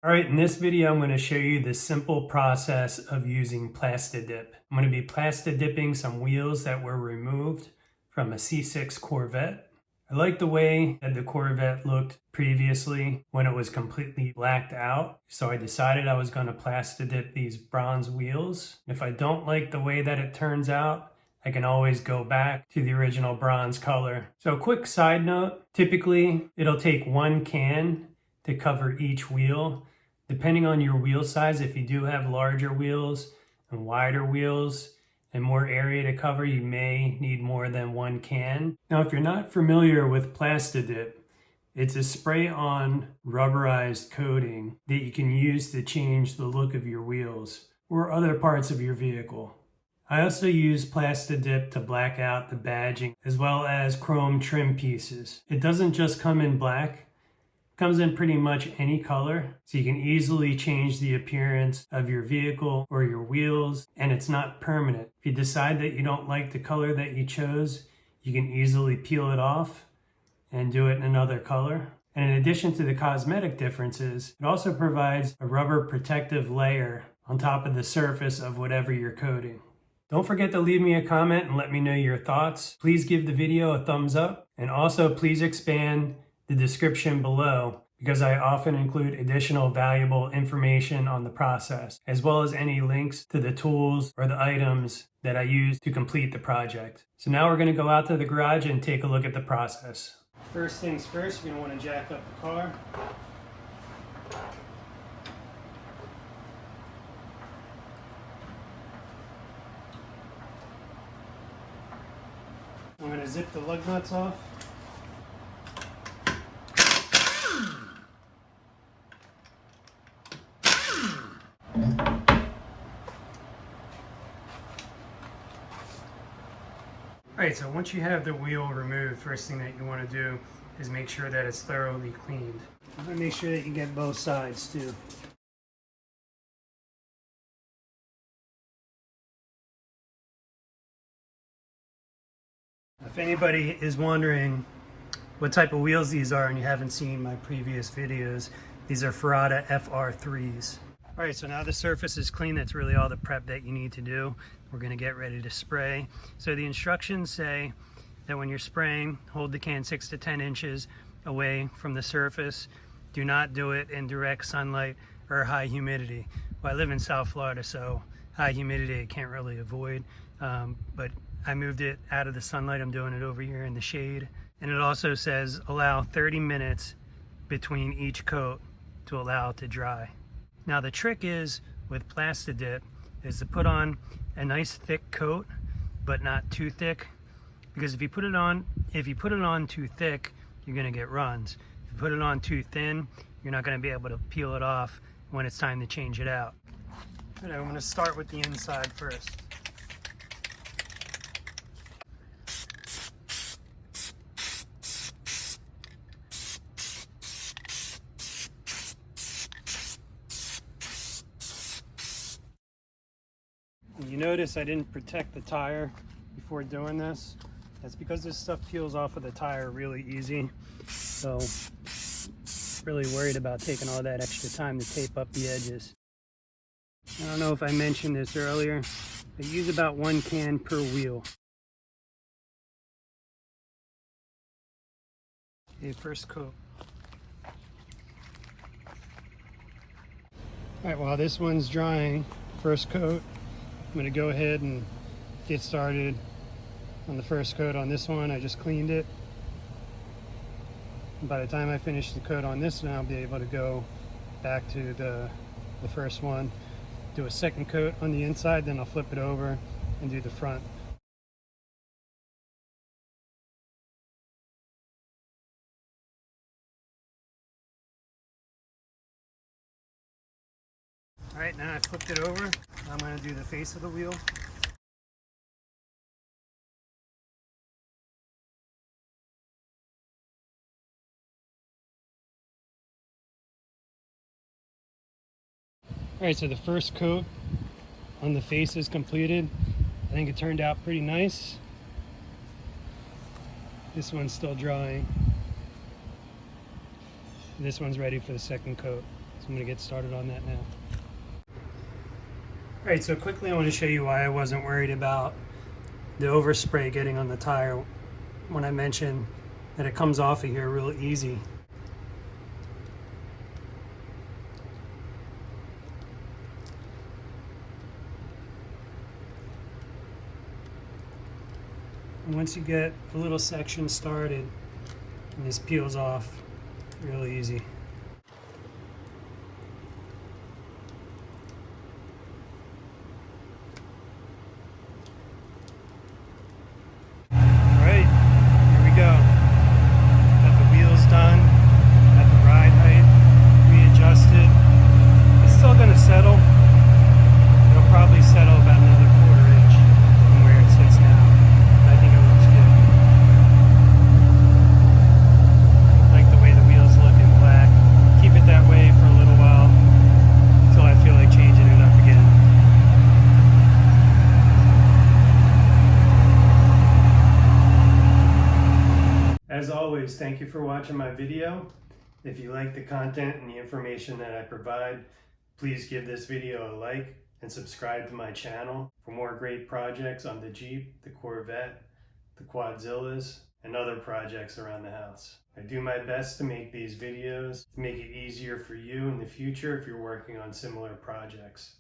All right, in this video, I'm going to show you the simple process of using Plastidip. I'm going to be Plastidipping some wheels that were removed from a C6 Corvette. I like the way that the Corvette looked previously when it was completely blacked out. So I decided I was going to Plastidip these bronze wheels. If I don't like the way that it turns out, I can always go back to the original bronze color. So a quick side note, typically it'll take one can to cover each wheel. Depending on your wheel size, if you do have larger wheels and wider wheels and more area to cover, you may need more than one can. Now, if you're not familiar with Plastidip, it's a spray-on rubberized coating that you can use to change the look of your wheels or other parts of your vehicle. I also use Plastidip to black out the badging as well as chrome trim pieces. It doesn't just come in black. Comes in pretty much any color, so you can easily change the appearance of your vehicle or your wheels, and it's not permanent. If you decide that you don't like the color that you chose, you can easily peel it off and do it in another color. And in addition to the cosmetic differences, it also provides a rubber protective layer on top of the surface of whatever you're coating. Don't forget to leave me a comment and let me know your thoughts. Please give the video a thumbs up, and also please expand the description below, because I often include additional valuable information on the process, as well as any links to the tools or the items that I use to complete the project. So now we're going to go out to the garage and take a look at the process. First things first, you're going to want to jack up the car. I'm going to zip the lug nuts off. Alright, so once you have the wheel removed, first thing that you want to do is make sure that it's thoroughly cleaned. I'm going to make sure that you get both sides too. If anybody is wondering what type of wheels these are and you haven't seen my previous videos, these are Ferrata FR3s. Alright, so now the surface is clean. That's really all the prep that you need to do. We're going to get ready to spray. So the instructions say that when you're spraying, hold the can 6 to 10 inches away from the surface. Do not do it in direct sunlight or high humidity. Well, I live in South Florida, so high humidity I can't really avoid. But I moved it out of the sunlight. I'm doing it over here in the shade. And it also says allow 30 minutes between each coat to allow it to dry. Now the trick is with Plastidip is to put on a nice thick coat, but not too thick, because if you put it on too thick, you're going to get runs. If you put it on too thin, you're not going to be able to peel it off when it's time to change it out. All right, I'm going to start with the inside first. You notice I didn't protect the tire before doing this. That's because this stuff peels off of the tire really easy. So really worried about taking all that extra time to tape up the edges. I don't know if I mentioned this earlier, but use about 1 can per wheel. Okay, first coat. All right, while this one's drying, first coat, I'm going to go ahead and get started on the first coat on this one. I just cleaned it. And by the time I finish the coat on this one, I'll be able to go back to the first one, do a second coat on the inside, then I'll flip it over and do the front. All right, now I flipped it over. I'm going to do the face of the wheel. All right, so the first coat on the face is completed. I think it turned out pretty nice. This one's still drying. This one's ready for the second coat. So I'm gonna get started on that now. All right, so quickly I want to show you why I wasn't worried about the overspray getting on the tire when I mentioned that it comes off of here real easy. And once you get a little section started, and this peels off real easy. As always, thank you for watching my video. If you like the content and the information that I provide, please give this video a like and subscribe to my channel for more great projects on the Jeep, the Corvette, the Quadzillas, and other projects around the house. I do my best to make these videos to make it easier for you in the future if you're working on similar projects.